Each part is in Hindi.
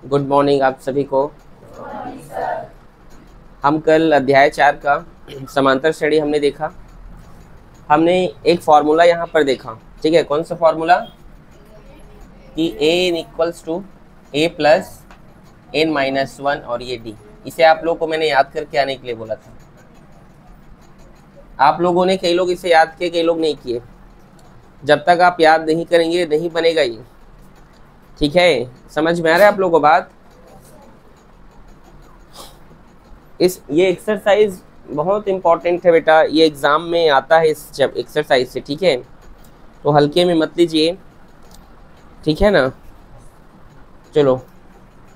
गुड मॉर्निंग आप सभी को। हम कल अध्याय 4 का समांतर श्रेणी हमने देखा। हमने एक फॉर्मूला यहाँ पर देखा, ठीक है। कौन सा फॉर्मूला? कि a equals to a plus n minus 1 और ये d। इसे आप लोगों को मैंने याद करके आने के लिए बोला था। आप लोगों ने, कई लोग इसे याद किए, कई लोग नहीं किए। जब तक आप याद नहीं करेंगे नहीं बनेगा ये, ठीक है। समझ में आ रहा है आप लोगों को बात? ये एक्सरसाइज बहुत इंपॉर्टेंट है बेटा, ये एग्ज़ाम में आता है इस जब एक्सरसाइज से, ठीक है। तो हल्के में मत लीजिए, ठीक है ना। चलो,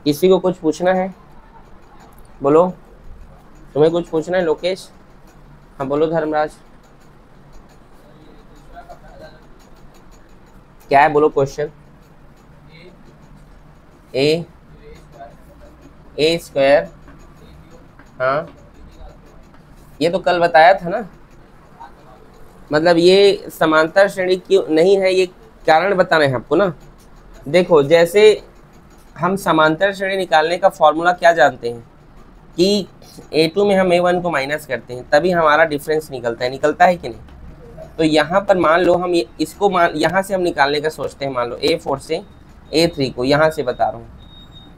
किसी को कुछ पूछना है? बोलो, तुम्हें कुछ पूछना है लोकेश? हाँ बोलो धर्मराज, क्या है? बोलो क्वेश्चन। ए स्क्वायर, हाँ ये तो कल बताया था ना। मतलब ये समांतर श्रेणी क्यों नहीं है, ये कारण बताना है आपको ना। देखो, जैसे हम समांतर श्रेणी निकालने का फॉर्मूला क्या जानते हैं कि a2 में हम a1 को माइनस करते हैं तभी हमारा डिफरेंस निकलता है कि नहीं। तो यहाँ पर मान लो हम इसको यहाँ से हम निकालने का सोचते हैं। मान लो a4 से a3 को यहाँ से बता रहा हूँ,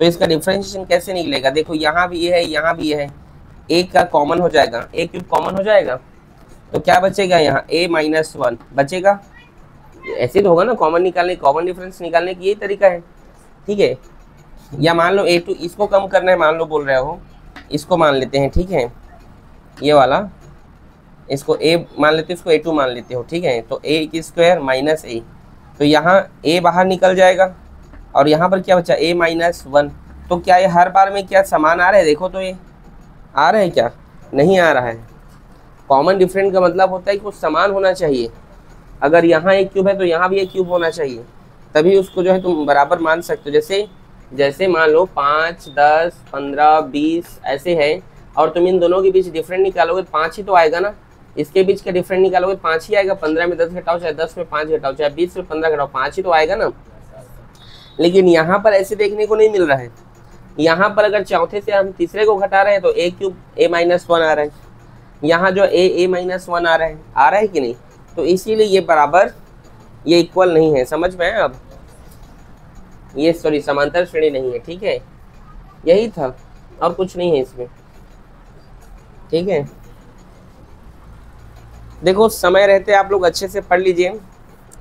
तो इसका डिफरेंशिएशन कैसे निकलेगा? देखो, यहाँ भी ये है, यहाँ भी ये है, एक का कॉमन हो जाएगा, a क्यूब कॉमन हो जाएगा, तो क्या बचेगा? यहाँ a माइनस 1 बचेगा। ऐसे तो होगा ना, कॉमन डिफरेंस निकालने की यही तरीका है, ठीक है। या मान लो a2, इसको कम करना है, मान लो बोल रहे हो, इसको मान लेते हैं, ठीक है। ये वाला, इसको a मान लेते हो, इसको a2 मान लेते हो, ठीक है। तो a की स्क्वायर माइनस a, तो यहाँ a बाहर निकल जाएगा और यहाँ पर क्या बचा? a minus 1। तो क्या ये हर बार में क्या समान आ रहा है? देखो तो ये आ रहा है क्या? नहीं आ रहा है। कॉमन डिफरेंट का मतलब होता है कि कुछ समान होना चाहिए। अगर यहाँ एक क्यूब है तो यहाँ भी एक क्यूब होना चाहिए, तभी उसको जो है तुम बराबर मान सकते हो। जैसे मान लो 5, 10, 15, 20 ऐसे है, और तुम इन दोनों के बीच डिफरेंट निकालोगे 5 ही तो आएगा ना। इसके बीच का डिफरेंट निकालोगे 5 ही आएगा। 15 में 10 घटाओ, चाहे 10 में 5 घटाओ, चाहे 20 में 15 घटाओ, 5 ही तो आएगा ना। लेकिन यहाँ पर ऐसे देखने को नहीं मिल रहा है। यहाँ पर अगर चौथे से हम तीसरे को घटा रहे हैं तो a क्यूब a माइनस 1 आ रहा है, यहाँ जो a माइनस 1 आ रहा है कि नहीं। तो इसीलिए ये बराबर, ये इक्वल नहीं है। समझ में आया अब? ये सॉरी, समांतर श्रेणी नहीं है, ठीक है। यही था और कुछ नहीं है इसमें, ठीक है। देखो, समय रहते आप लोग अच्छे से पढ़ लीजिए।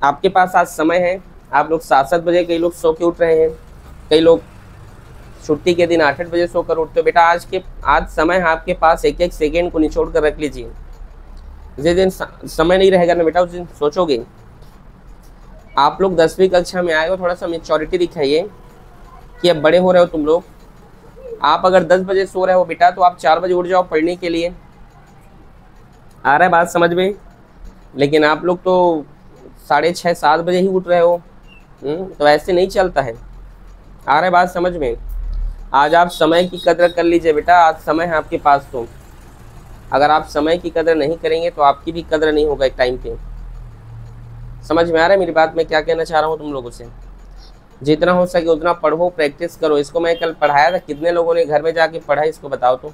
आपके पास आज समय है। आप लोग 7-7 बजे, कई लोग सो के उठ रहे हैं, कई लोग छुट्टी के दिन 8-8 बजे सोकर उठते हो। बेटा आज समय है आपके पास, एक एक सेकेंड को निचोड़ कर रख लीजिए। जिस दिन समय नहीं रहेगा ना बेटा, उस दिन सोचोगे। आप लोग 10वीं कक्षा में आए हो, थोड़ा सा मैच्योरिटी दिखाइए कि अब बड़े हो रहे हो तुम लोग। आप अगर 10 बजे सो रहे हो बेटा, तो आप 4 बजे उठ जाओ पढ़ने के लिए। आ रहा है बात समझ में? लेकिन आप लोग तो 6:30, 7 बजे ही उठ रहे हो। तो ऐसे नहीं चलता है। आ रहा है बात समझ में? आज आप समय की कदर कर लीजिए बेटा, आज समय है आपके पास। तो अगर आप समय की कदर नहीं करेंगे तो आपकी भी कदर नहीं होगा एक टाइम पे। समझ में आ रहा है मेरी बात? मैं क्या कहना चाह रहा हूँ तुम लोगों से? जितना हो सके उतना पढ़ो, प्रैक्टिस करो। इसको मैं कल पढ़ाया था, कितने लोगों ने घर में जाके पढ़ा इसको बताओ तो।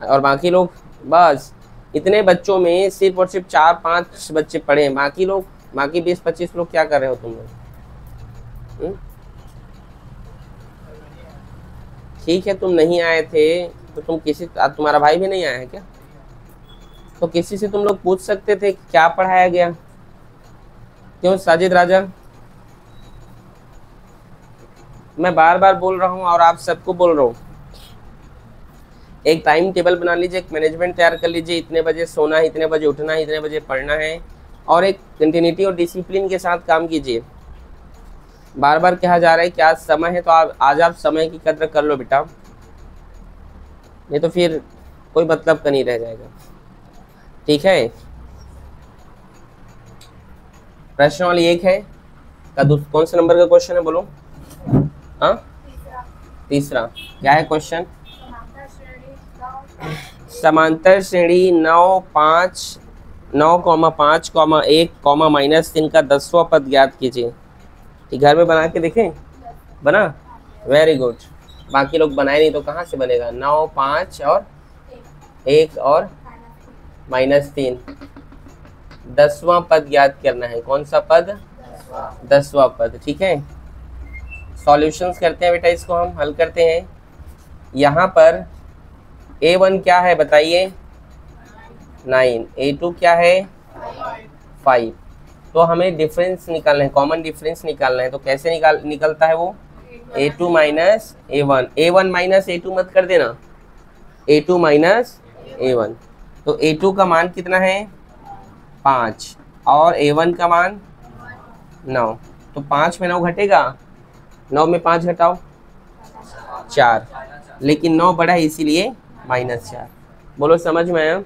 और बाकी लोग, बस इतने बच्चों में सिर्फ और सिर्फ 4-5 बच्चे पढ़े हैं। बाकी 20-25 लोग क्या कर रहे हो तुम लोग? ठीक है, तुम नहीं आए थे तो तुम्हारा भाई भी नहीं आया है क्या? तो किसी से तुम लोग पूछ सकते थे क्या पढ़ाया गया। क्यों साजिद राजा? मैं बार बार बोल रहा हूँ और आप सबको बोल रहा हूँ, एक टाइम टेबल बना लीजिए, एक मैनेजमेंट तैयार कर लीजिए। इतने बजे सोना है, इतने बजे उठना है, इतने बजे पढ़ना है, और एक कंटिन्यूटी और डिसिप्लिन के साथ काम कीजिए। बार बार कहा जा रहा है कि आज समय है, तो आज आप समय की कदर कर लो बेटा, नहीं तो फिर कोई मतलब का नहीं रह जाएगा, ठीक है। प्रश्न वाली 1 है का कौन से नंबर का क्वेश्चन है बोलो? हाँ, तीसरा। क्या है क्वेश्चन? समांतर श्रेणी 9, 5, 9, 5, 1, -3 का 10वां पद ज्ञात कीजिए। कि घर में बना के देखें? बना? Very good. बाकी लोग बनाए नहीं तो कहाँ से बनेगा? 9, 5 और 1 और -3। 10वां पद ज्ञात करना है। कौन सा पद? 10वां पद। ठीक है, सॉल्यूशंस करते हैं बेटा, इसको हम हल करते हैं। यहाँ पर A1 क्या है बताइए? 9। A2 क्या है? 5। तो हमें डिफरेंस निकालना है, कॉमन डिफरेंस निकालना है। तो कैसे निकलता है वो? A2 minus A1। A1 minus A2 मत कर देना, A2 माइनस A1। तो A2 का मान कितना है? 5 और A1 का मान 9। तो 5 में 9 घटेगा, 9 में 5 घटाओ 4, लेकिन 9 बड़ा है इसीलिए -4। बोलो समझ में आया?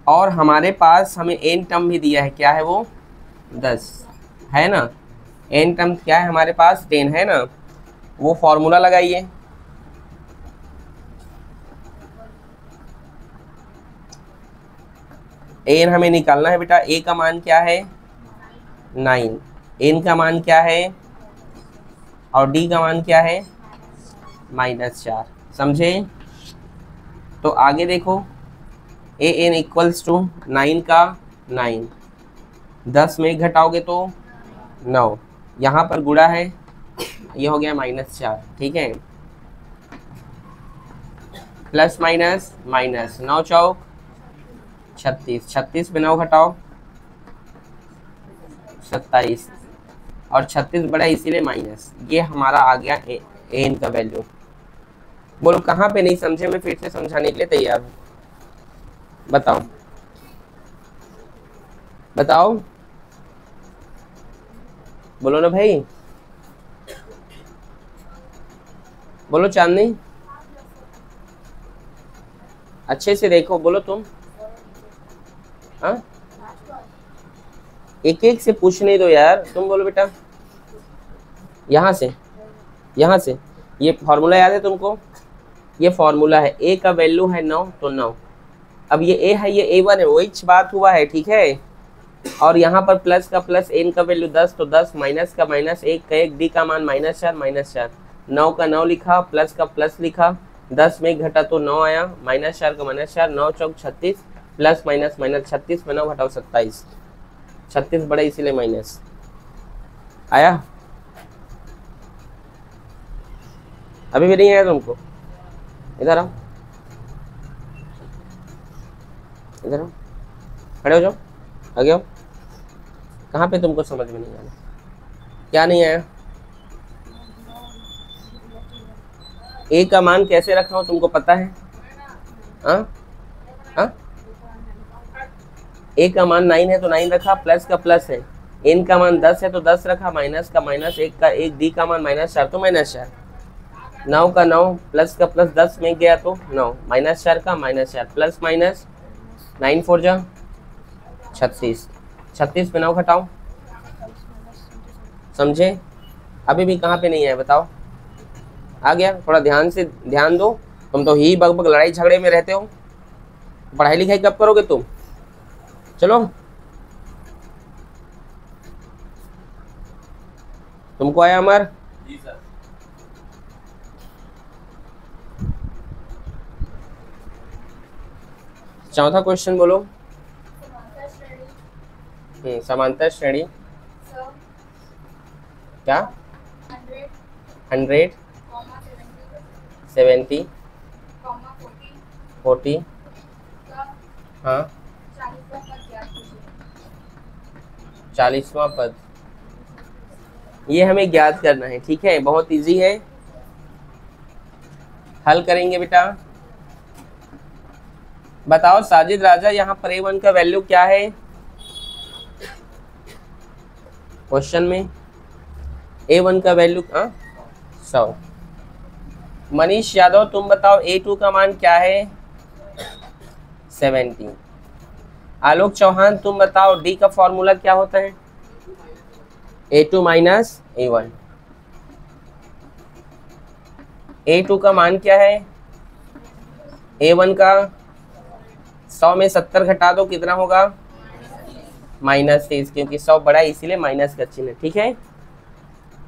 और हमारे पास हमें n टर्म भी दिया है, क्या है वो? 10 है ना। n टर्म क्या है हमारे पास? 10 है ना। वो फॉर्मूला लगाइए। n हमें निकालना है बेटा। a का मान क्या है? 9। n का मान क्या है? और d का मान क्या है? -4। समझे? तो आगे देखो, an इक्वल्स टू 9 का 9, 10 में घटाओगे तो 9, यहाँ पर गुणा है, ये हो गया -4। ठीक है, प्लस माइनस माइनस, 9 चौक 36, 36 में 9 घटाओ 27, और 36 बड़ा इसीलिए माइनस। ये हमारा आ गया एन का वैल्यू। बोलो कहाँ पे नहीं समझे? मैं फिर से समझाने के लिए तैयार हूँ। बताओ बताओ, बोलो ना भाई, बोलो चांदनी, अच्छे से देखो, बोलो तुम। हाँ, एक एक से पूछने दो यार, तुम बोलो बेटा। यहाँ से, यहाँ से, ये फॉर्मूला याद है तुमको? ये फॉर्मूला है, a का वैल्यू है 9 तो 9। अब ये a है, ये A1 है, वही बात हुआ है। ठीक है, और यहाँ पर प्लस का प्लस, n का वैल्यू 10 तो 10, माइनस का माइनस, 1 का 1, d का मान -4 -4, 9 का 9 लिखा, प्लस का प्लस लिखा, 10 में घटा तो 9 आया, -4 का -4, 9 चौक 36, प्लस माइनस माइनस, 36 में 9 घटाओ 27, 36 बड़ा इसीलिए माइनस आया। अभी भी नहीं आया तुमको? इधर आओ, इधर आओ, खड़े हो जाओ, आगे आओ। कहाँ पे तुमको समझ में नहीं आया? क्या नहीं आया? ए का मान कैसे रखा हो तुमको पता है? हाँ हाँ, ए का मान 9 है तो 9 रखा, प्लस का प्लस है, एन का मान 10 है तो 10 रखा, माइनस का माइनस, 1 का 1, डी का मान -4 तो -4, 9 का 9, प्लस का प्लस, 10 में गया तो 9, -4 का -4, प्लस माइनस, 9 4 जा 36, 36 पे 9 घटाओ। समझे? अभी भी कहाँ पे नहीं है बताओ? आ गया? थोड़ा ध्यान से ध्यान दो, तुम तो ही बग लड़ाई झगड़े में रहते हो। पढ़ाई लिखाई कब करोगे तुम? चलो, तुमको आया अमर? जी सर। चौथा क्वेश्चन बोलो। समांतर श्रेणी क्या? 100 70 40, हाँ 40वां पद, ये हमें ज्ञात करना है। ठीक है, बहुत इजी है, हल करेंगे बेटा। बताओ साजिद राजा, यहाँ पर A1 का वैल्यू क्या है क्वेश्चन में? A1 का वैल्यू 100। मनीष यादव तुम बताओ A2 का मान क्या है? 70। आलोक चौहान तुम बताओ D का फॉर्मूला क्या होता है? A2 minus A1। A2 का मान क्या है? A1 का 100 में 70 घटा दो, कितना होगा? -30, क्योंकि 100 बड़ा है इसीलिए माइनस का चिन्ह, ठीक है।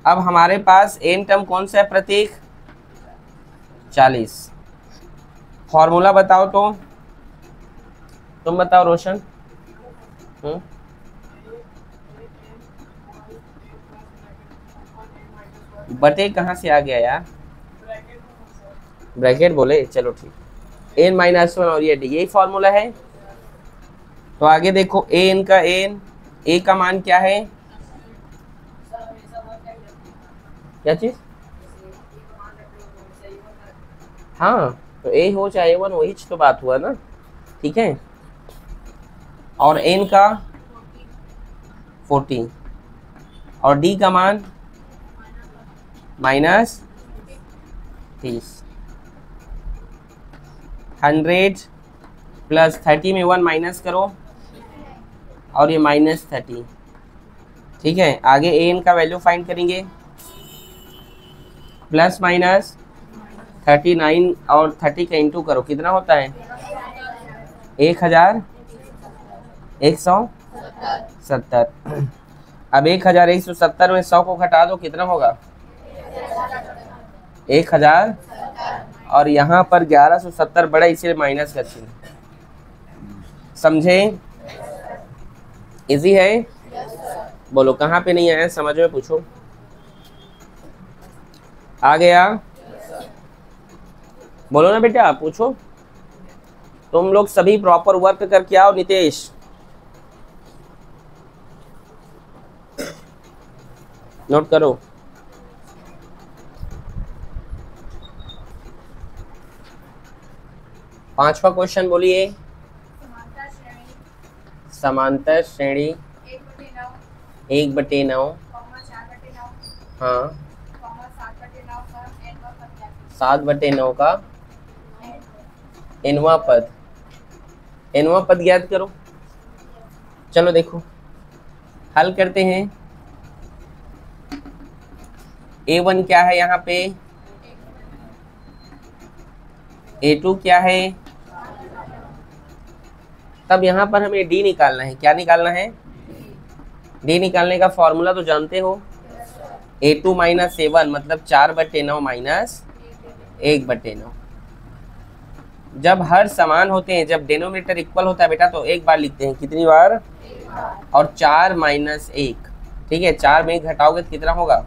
अब हमारे पास n टर्म कौन सा है प्रतीक? 40। फॉर्मूला बताओ तो, तुम बताओ रोशन। बटे कहाँ से आ गया यार? ब्रैकेट बोले, चलो ठीक। n-1 और ये d, यही फॉर्मूला है। तो आगे देखो, an का a का मान क्या है? क्या चीज? हाँ, तो a हो चाहे a1, वही तो बात हुआ ना, ठीक है। और n का 40 और d का मान -30। 100 प्लस 30 में 1 माइनस करो और ये -30, ठीक है। आगे an का वैल्यू फाइंड करेंगे, प्लस माइनस 39 और 30 का इंटू करो, कितना होता है? 1170। अब 1170 में 100 को घटा दो, कितना होगा? 1000। और यहाँ पर 1170 बड़ा, इसलिए माइनस का चिन्ह। समझे? इजी है? बोलो कहाँ पे नहीं आया समझ में, पूछो। आ गया? बोलो ना बेटा, पूछो। तुम लोग सभी प्रॉपर वर्क करके आओ। नितेश, नोट करो। पांचवा क्वेश्चन बोलिए। समांतर श्रेणी 1/9, हाँ, 7/9 का nवां पद ज्ञात करो। चलो देखो, हल करते हैं। a1 क्या है यहाँ पे? a2 क्या है? तब यहाँ पर हमें d निकालना है। क्या निकालना है? d निकालने का फॉर्मूला तो जानते हो, a2 माइनस a1 मतलब 4/9 माइनस 1/9। जब हर समान होते हैं, जब डिनोमिनेटर इक्वल होता है बेटा, तो एक बार लिखते हैं। कितनी बार? और 4 माइनस 1, ठीक है। 4 में घटाओगे तो कितना होगा?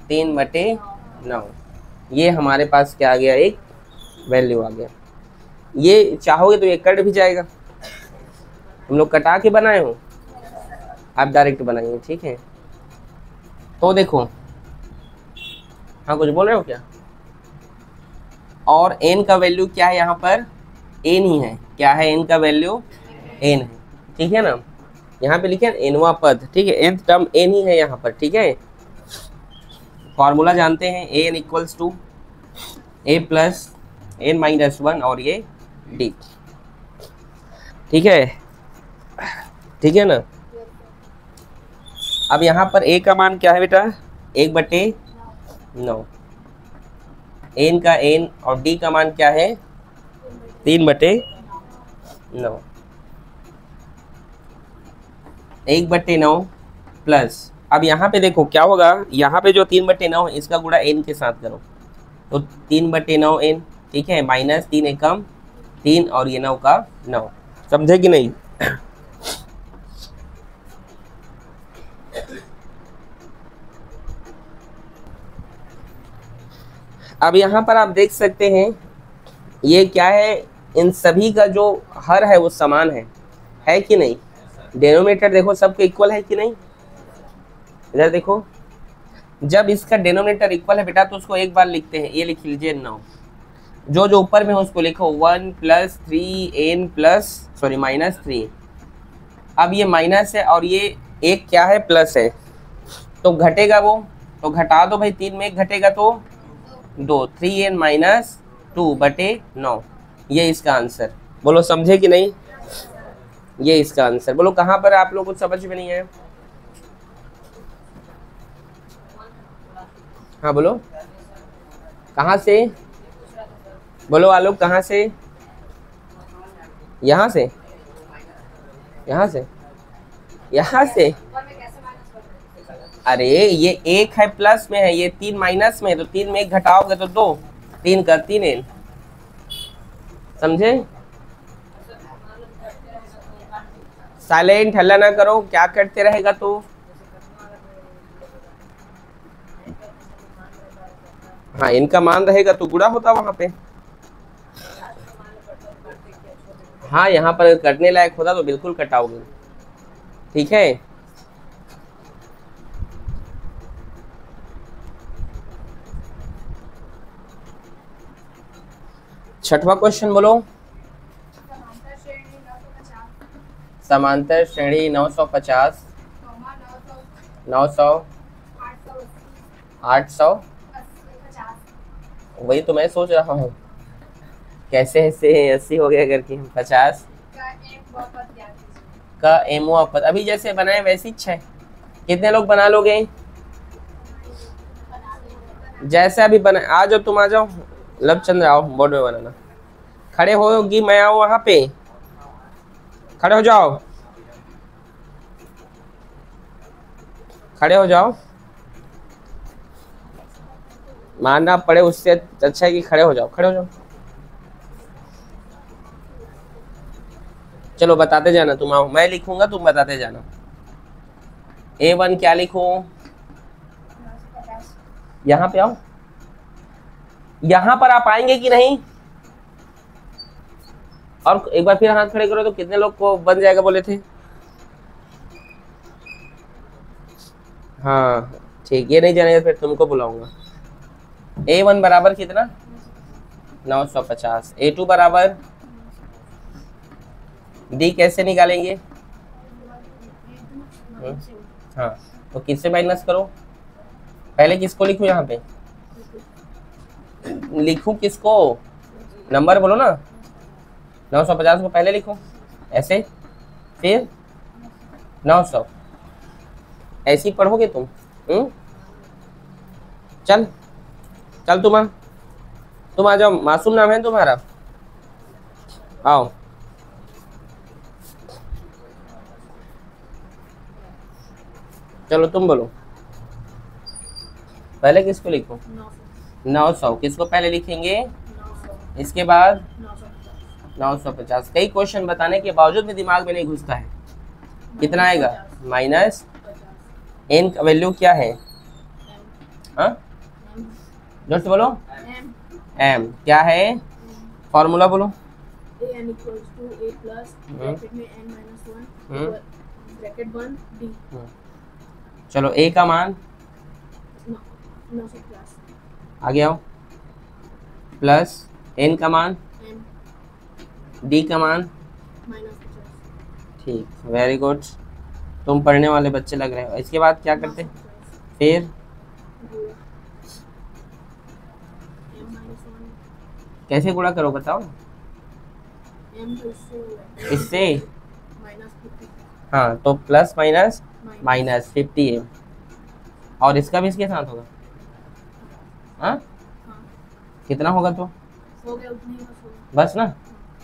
3/9। ये हमारे पास क्या आ गया? एक वैल्यू आ गया। ये चाहोगे तो ये कट भी जाएगा। हम लोग कटा के बनाए हो, आप डायरेक्ट बनाइए, ठीक है। तो देखो, हाँ कुछ बोल रहे हो क्या? और n का वैल्यू क्या है यहाँ पर? n ही है। क्या है? n का वैल्यू n है, ठीक है ना। यहाँ पे लिखे nवां पद, ठीक है। nth टर्म n ही है यहाँ पर, ठीक है। फॉर्मूला जानते हैं, an equals to a plus n-1 और ये d, ठीक है, ठीक है ना। अब यहाँ पर a का मान क्या है बेटा? 1/9। n का n और d का मान क्या है? 3/9। 1/9 प्लस, अब यहाँ पे देखो क्या होगा, यहाँ पे जो 3/9 है इसका गुणा n के साथ करो, तो 3/9 n, ठीक है। माइनस 3 एकम 3 और ये 9 का 9। समझे कि नहीं? अब यहाँ पर आप देख सकते हैं ये क्या है, इन सभी का जो हर है वो समान है कि नहीं? डिनोमिनेटर देखो सबके इक्वल है कि नहीं? इधर देखो, जब इसका डिनोमिनेटर इक्वल है बेटा तो उसको एक बार लिखते हैं, ये लिख लीजिए 9। जो ऊपर में है उसको लिखो 1 + 3n -3। अब ये माइनस है और ये एक क्या है? प्लस है, तो घटेगा वो, तो घटा दो भाई। 3 में 1 घटेगा तो 2, 3n - 2/9। ये इसका आंसर। बोलो समझे कि नहीं? ये इसका आंसर। बोलो कहाँ पर आप लोगों को समझ में नहीं है? हाँ बोलो, कहाँ से? बोलो आलोक, कहाँ से? यहाँ से? यहाँ से? यहाँ से, अरे ये 1 है प्लस में है, ये 3 माइनस में है, तो 3 में 1 घटाओगे तो 2, 3 का 3n, समझे? साइलेंट, हल्ला ना करो, क्या करते रहेगा तो। हाँ, इनका मान रहेगा तो गुणा होता वहां पे। हाँ, यहाँ पर कटने लायक होता तो बिल्कुल कटाओगे, ठीक है। छठवां क्वेश्चन बोलो। समांतर श्रेणी 950, 900, 800, वही तो मैं सोच रहा हूँ कैसे ऐसे 80 हो गया करके। 50 का एमओ पद अभी जैसे बनाए वैसी इच्छा है। कितने लोग बना लोगे? जैसे अभी बना, आ जाओ, तुम आ जाओ, लवचंद्र आओ, बोर्ड में बनाना। खड़े होगी, मैं आऊँ वहां पे, खड़े हो जाओ, खड़े हो जाओ, मानना पड़े उससे अच्छा है कि खड़े हो जाओ, खड़े हो जाओ। चलो बताते जाना, तुम आओ, मैं लिखूंगा तुम बताते जाना। A1 क्या लिखूं? यहाँ पे आओ, यहाँ पर आप आएंगे कि नहीं? और एक बार फिर हाथ खड़े करो तो कितने लोग को बन जाएगा बोले थे? हाँ ठीक, ये नहीं जानेगा फिर तुमको बुलाऊंगा। A1 बराबर कितना? 950। A2 बराबर, D कैसे निकालेंगे? हाँ, तो किससे माइनस करो? पहले किसको लिखूं? यहाँ पे लिखूं किसको? नंबर बोलो ना। 950 को पहले लिखो ऐसे, फिर 900, ऐसे ही पढ़ोगे तुम। चल चल, तुम आ जाओ, मासूम नाम है तुम्हारा, आओ। चलो तुम बोलो, पहले किसको लिखो? 900। किसको पहले लिखेंगे? इसके बाद 950। कई क्वेश्चन बताने के बावजूद भी दिमाग में नहीं घुसता है। कितना आएगा? माइनस n का वैल्यू क्या है? हाँ, जोर से बोलो। m क्या है? फॉर्मूला बोलो। an equals to a plus bracket में n minus 1 ब्रैकेट 1 d। चलो a का मान 900 प्लस, आगे आओ, प्लस n का मान, d का मान -50। ठीक, वेरी गुड, तुम पढ़ने वाले बच्चे लग रहे हो। इसके बाद क्या करते? फिर कैसे गुणा करो बताओ? इससे, हाँ, तो प्लस माइनस माइनस 50 और इसका भी इसके साथ होगा। हाँ, कितना होगा तो? हो गया उतनी बस ना,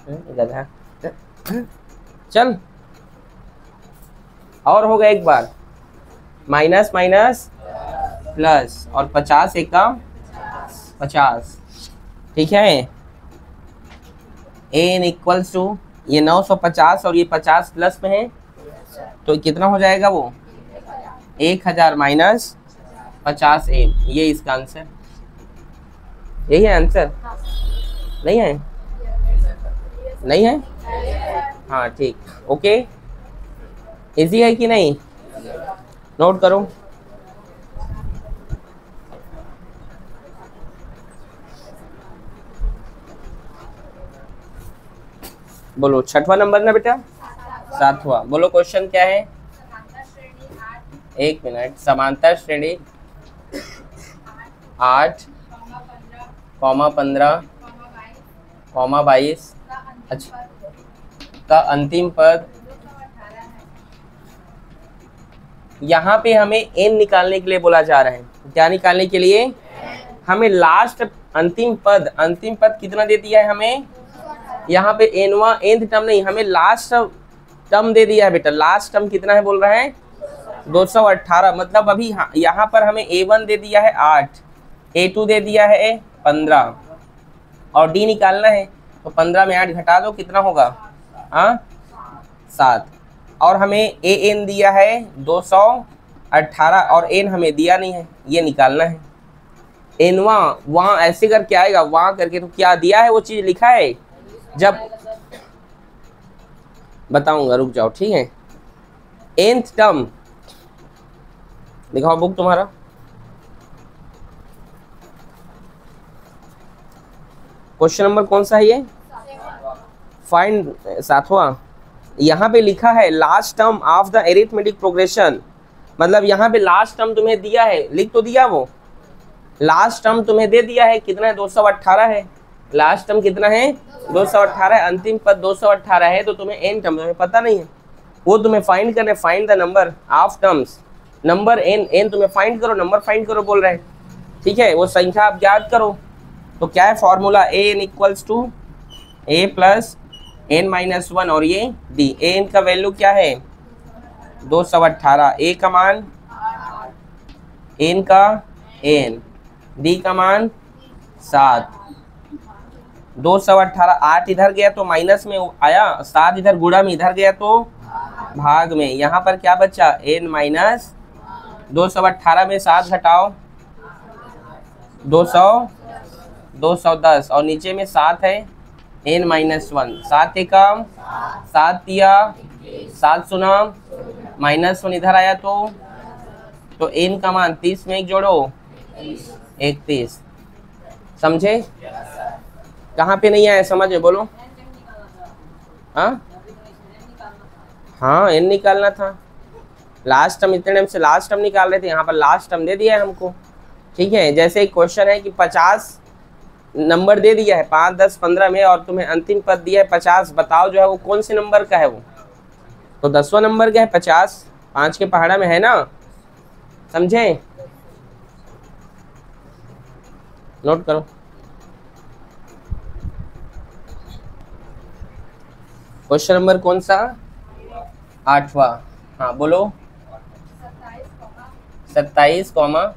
गधा। चल, और होगा एक बार, माइनस माइनस प्लस, और 50 एक का 50, ठीक है। n इक्वल्स टू, ये 950 और ये 50 प्लस में है, तो कितना हो जाएगा वो? 1000 माइनस 50 n। ये इसका आंसर, यही है आंसर। नहीं है? नहीं है? हाँ ठीक, ओके। इजी है कि नहीं? नोट करो। बोलो, छठवां नंबर ना बेटा? 7वां। बोलो क्वेश्चन क्या है? एक मिनट। समांतर श्रेणी 8, 15, 22, अच्छा, का अंतिम पद। यहाँ पे हमें n निकालने के लिए बोला जा रहा है। क्या निकालने के लिए? हमें लास्ट अंतिम पद कितना दे दिया है हमें? यहाँ पे nth टर्म नहीं, हमें लास्ट टर्म दे दिया है बेटा, लास्ट टर्म कितना है बोल रहा है 218। मतलब अभी यहाँ पर हमें A1 दे दिया है 8, A2 दे दिया है 15 और D निकालना है, तो 15 में 8 घटा दो कितना होगा 7। और हमें AN दिया है 218 और N हमें दिया नहीं है, ये निकालना है। N वहाँ ऐसे करके आएगा, वहाँ करके तो क्या दिया है वो चीज़ लिखा है, जब बताऊंगा रुक जाओ, ठीक है। nth टर्म दिखाओ बुक तुम्हारा, क्वेश्चन नंबर कौन सा है ये, फाइंड 7वां। यहाँ पे लिखा है last term of the arithmetic progression, मतलब यहाँ पे लास्ट टर्म तुम्हें दिया है, लिख तो दिया वो, लास्ट टर्म तुम्हें दे दिया है कितना है 218 है, लास्ट टर्म कितना है 218, अंतिम पद 218 है, तो तुम्हें एन टर्म तुम्हें पता नहीं है, वो तुम्हें फाइंड करने, find the number of terms, number N तुम्हें फाइंड करो, नंबर फाइंड करो बोल रहे हैं, ठीक है। वो संख्या आप याद करो, तो क्या है formula, N equals to A plus N minus 1 और ये डी। एन का वैल्यू क्या है 218, ए का मान एन का एन, डी का मान 7, 218, 8 इधर गया तो माइनस में आया, 7 इधर गुणा में इधर गया तो भाग में, यहाँ पर क्या बचा n माइनस 218 में 7 घटाओ 210 और नीचे में 7 है n माइनस 1, 7 एकम 7 दिया 7 सुना माइनस 1 इधर आया तो n का मान 30 में 1 जोड़ो 31, समझे। कहाँ पे नहीं आया समझ में बोलो, हाँ n निकालना था, लास्ट टर्म इतने टाइम से लास्ट टर्म निकाल रहे थे, यहाँ पर लास्ट टर्म दे दिया है हमको, ठीक है। जैसे एक क्वेश्चन है कि 50 नंबर दे दिया है 5, 10, 15 में और तुम्हें अंतिम पद दिया है 50, बताओ जो है वो कौन से नंबर का है, वो तो 10वां नंबर का है 50, 5 के पहाड़ा में है ना, समझे, नोट करो। क्वेश्चन नंबर कौन सा 8वां, हाँ बोलो 27, 24,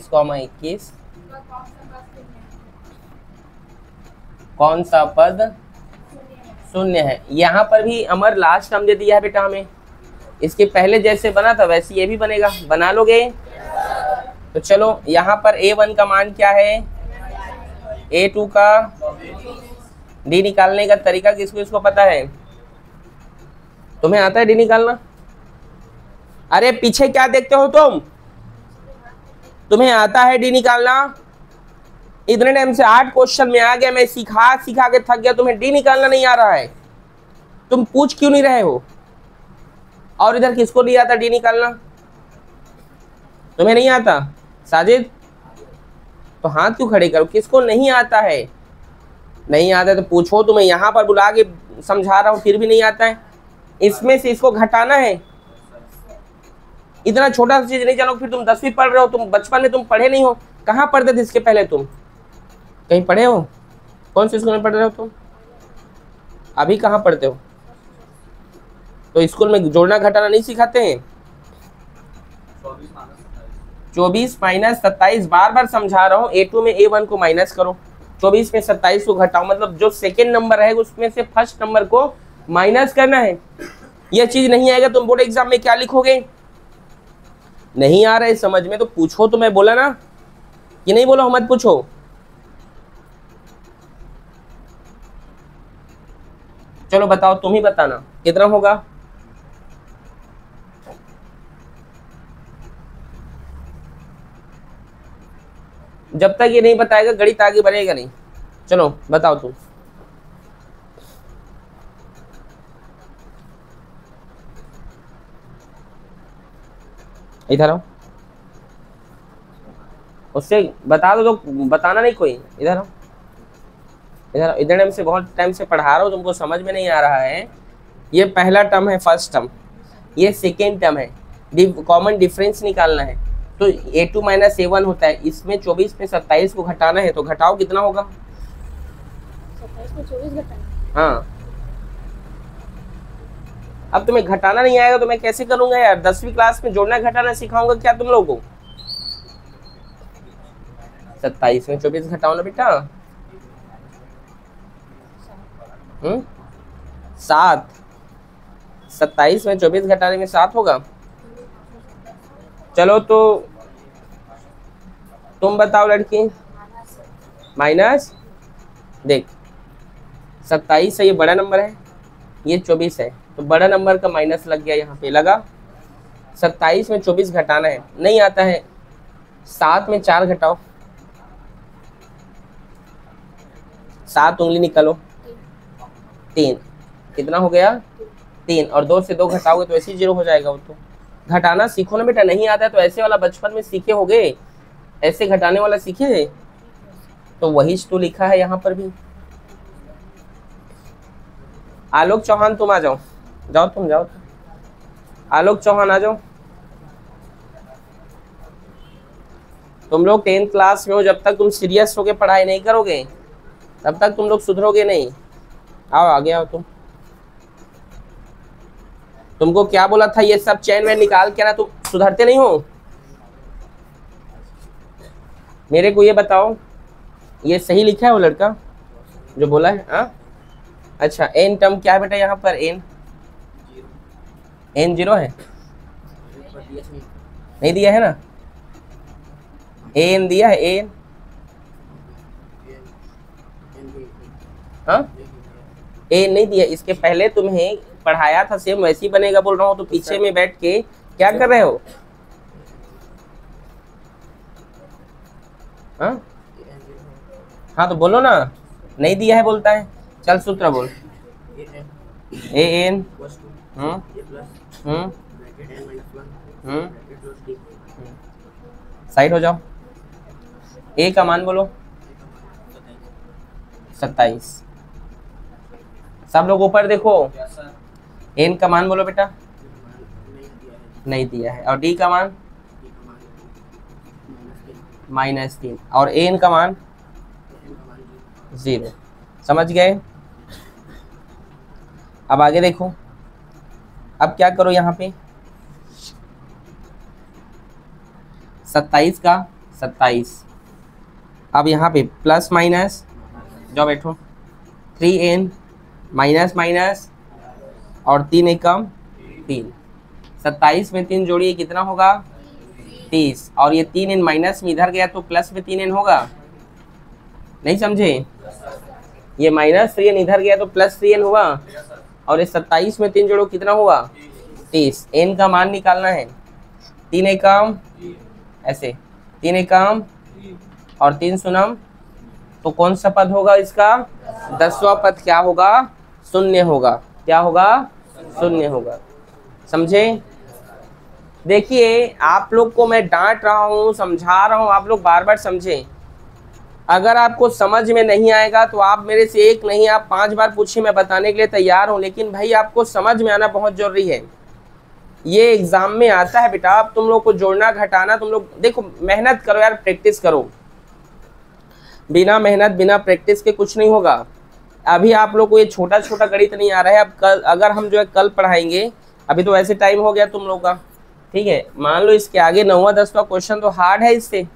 21 कौन सा पद शून्य है। यहाँ पर भी अमर लास्ट टर्म दे दिया है बेटा हमें, इसके पहले जैसे बना था वैसे ये भी बनेगा, बना लोगे। तो चलो यहाँ पर A1 का मान क्या है, A2 का, D निकालने का तरीका किसको किसको पता है, तुम्हें आता है D निकालना, अरे पीछे क्या देखते हो तुम, तुम्हें आता है D निकालना, इतने टाइम से 8 क्वेश्चन में आ गया, मैं सिखा के थक गया, तुम्हें D निकालना नहीं आ रहा है, तुम पूछ क्यों नहीं रहे हो। और इधर किसको नहीं आता D निकालना, तुम्हें नहीं आता साजिद, तो हाथ क्यों खड़े करो, किसको नहीं आता है, नहीं आता है तो पूछो, तुम्हें यहाँ पर बुला के समझा रहा हूँ फिर भी नहीं आता है, इसमें से इसको घटाना है, इतना छोटा सा चीज नहीं जानो, फिर तुम 10वीं पढ़ रहे हो, तुम बचपन में तुम पढ़े नहीं हो, कहाँ पढ़ते थे इसके पहले, तुम कहीं पढ़े हो, कौन से स्कूल में पढ़ रहे हो तुम, अभी कहाँ पढ़ते हो, तो स्कूल में जोड़ना घटाना नहीं सिखाते हैं। 24 माइनस 27 बार बार समझा रहा हूँ, A2 में A1 को माइनस करो, 24 में 27 को घटाओ, मतलब जो सेकेंड नंबर रहेगा उसमें से फर्स्ट नंबर को माइनस करना है। यह चीज नहीं आएगा तुम बोर्ड एग्जाम में क्या लिखोगे, नहीं आ रहा है समझ में तो पूछो, तो मैं बोला ना कि नहीं बोला, मत पूछो। चलो बताओ, तुम ही बताना कितना होगा, जब तक ये नहीं बताएगा गणित आगे बढ़ेगा नहीं। चलो बताओ तुम, इधर आओ, उससे बता दो, तो बताना नहीं कोई, इधर आओ, इधर इधर टाइम से बहुत टाइम से पढ़ा रहा हूँ, तुमको समझ में नहीं आ रहा है। ये पहला टर्म है फर्स्ट टर्म, ये सेकेंड टर्म है, कॉमन डिफरेंस निकालना है, तो A2 माइनस A1 होता है, इसमें 24 में 27 को घटाना है, तो घटाओ कितना होगा, 27 में 24 घटाना, हाँ अब तुम्हें घटाना नहीं आएगा तो मैं कैसे करूंगा यार? 10वीं क्लास में जोड़ना घटाना सिखाऊंगा क्या तुम लोगों को? 27 में 24 घटाओ ना बेटा। 7। 27 में 24 घटाने में 7 होगा। चलो तो तुम बताओ लड़की। माइनस, देख 27 है, ये बड़ा नंबर है, ये 24 है, तो बड़ा नंबर का माइनस लग गया, यहाँ पे लगा। 27 में 24 घटाना है, नहीं आता है। 7 में 4 घटाओ, 7 उंगली निकालो, 3, कितना हो गया? 3, और 2 से 2 घटाओगे तो ऐसे ही 0 हो जाएगा। वो तो घटाना सीखो ना बेटा, नहीं आता है तो ऐसे वाला बचपन में सीखे होगे, ऐसे घटाने वाला सीखे, तो वही तो लिखा है यहाँ पर भी। आलोक चौहान तुम आ जाओ, जाओ तुम जाओ, आलोक चौहान आ जाओ। तुम लोग 10th क्लास में हो, जब तक तुम सीरियस होके पढ़ाई नहीं करोगे तब तक तुम लोग सुधरोगे नहीं। आओ आगे आओ तुम। तुमको क्या बोला था, ये सब चैन वैन निकाल के ना, तुम सुधरते नहीं हो। मेरे को ये बताओ, ये सही लिखा है वो लड़का जो बोला है? हाँ अच्छा, एन टर्म क्या है बेटा यहाँ पर? एन 0 है, नहीं दिया है ना? एन दिया है, एन हाँ एन नहीं दिया। इसके पहले तुम्हें पढ़ाया था, सेम वैसे ही बनेगा बोल रहा हूँ, तो पीछे में बैठ के क्या कर रहे हो? हाँ तो बोलो ना, नहीं दिया है बोलता है। चल सूत्र बोल। ए एन साइड हो जाओ। ए का मान बोलो 27। सब लोग ऊपर देखो, एन का मान बोलो बेटा। नहीं दिया है। और डी का मान -3, और एन का मान 0। समझ गए? अब आगे देखो, अब क्या करो यहाँ पे, 27 का 27, अब यहाँ पे प्लस माइनस, जाओ बैठो, 3n माइनस माइनस और 3 एकम 3। 27 में 3 जोड़िए कितना होगा? 30, और ये 3n माइनस में इधर गया तो प्लस में 3n होगा। नहीं समझे? ये -3n इधर गया तो +3n हुआ, और ये 27 में 3 जोड़ो कितना हुआ? 30। n का मान निकालना है। 3 एकम ऐसे, 3 एकम और 3 शून्यम, तो कौन सा पद होगा इसका? 10वां पद क्या होगा? शून्य होगा। क्या होगा? शून्य होगा। समझे? देखिए आप लोग को मैं डांट रहा हूँ, समझा रहा हूँ, आप लोग बार बार समझें। अगर आपको समझ में नहीं आएगा तो आप मेरे से एक नहीं, आप 5 बार पूछिए, मैं बताने के लिए तैयार हूँ, लेकिन भाई आपको समझ में आना बहुत जरूरी है। ये एग्जाम में आता है बेटा। अब तुम लोग को जोड़ना घटाना, तुम लोग देखो, मेहनत करो यार, प्रैक्टिस करो। बिना मेहनत बिना प्रैक्टिस के कुछ नहीं होगा। अभी आप लोग को ये छोटा छोटा गणित नहीं आ रहा है, अब कल अगर हम जो है कल पढ़ाएंगे, अभी तो वैसे टाइम हो गया तुम लोग का, ठीक है। मान लो इसके आगे 9वां 10वां क्वेश्चन तो हार्ड है इससे,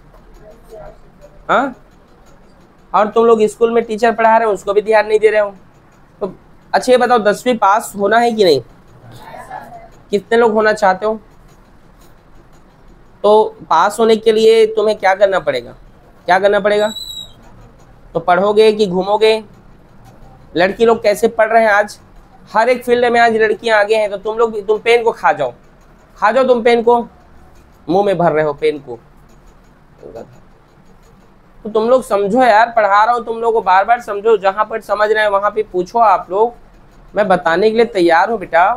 हाँ। और तुम लोग स्कूल में टीचर पढ़ा रहे हो, उसको भी ध्यान नहीं दे रहे हो। तो अच्छा ये बताओ, 10वीं पास होना है कि नहीं? कितने लोग होना चाहते हो? तो पास होने के लिए तुम्हें क्या करना पड़ेगा? क्या करना पड़ेगा? तो पढ़ोगे कि घूमोगे? लड़की लोग कैसे पढ़ रहे हैं आज, हर एक फील्ड में आज लड़कियां आगे हैं। तो तुम लोग भी, तुम पेन को खा जाओ, खा जाओ तुम पेन को, मुंह में भर रहे हो पेन को। तो तुम लोग समझो यार, पढ़ा रहा हूँ तुम लोग को, बार बार समझो, जहां पर समझ रहे हैं वहां पे पूछो। आप लोग, मैं बताने के लिए तैयार हूँ बेटा।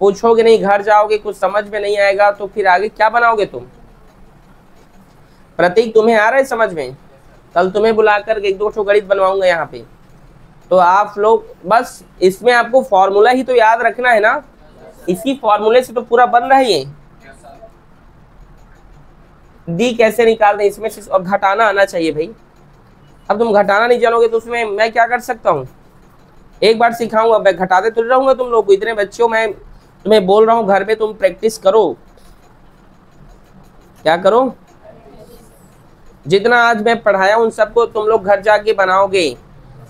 पूछोगे नहीं, घर जाओगे, कुछ समझ में नहीं आएगा तो फिर आगे क्या बनाओगे तुम? प्रतीक तुम्हें आ रहा है समझ में? कल तुम्हें बुलाकर 1-2 ठो गणित बनवाऊंगा यहाँ पे। तो आप लोग बस इसमें आपको फॉर्मूला ही तो याद रखना है ना, इसी फॉर्मूले से तो पूरा बन रहा है ये। डी कैसे निकालते हैं इसमें से, और घटाना आना चाहिए भाई। अब तुम घटाना नहीं जानोगे तो उसमें मैं क्या कर सकता हूँ? एक बार सिखाऊंगा, मैं घटाते तो रहूंगा तुम लोग को। इतने बच्चों, मैं तुम्हें बोल रहा हूँ घर में तुम प्रैक्टिस करो। क्या करो? जितना आज मैं पढ़ाया उन सबको तुम लोग घर जाके बनाओगे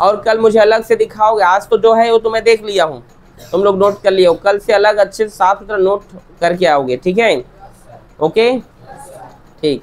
और कल मुझे अलग से दिखाओगे। आज तो जो है वो तो मैं देख लिया हूँ, तुम लोग नोट कर लिया हो। कल से अलग अच्छे से साफ सुथरा नोट करके आओगे, ठीक है? ओके, ठीक।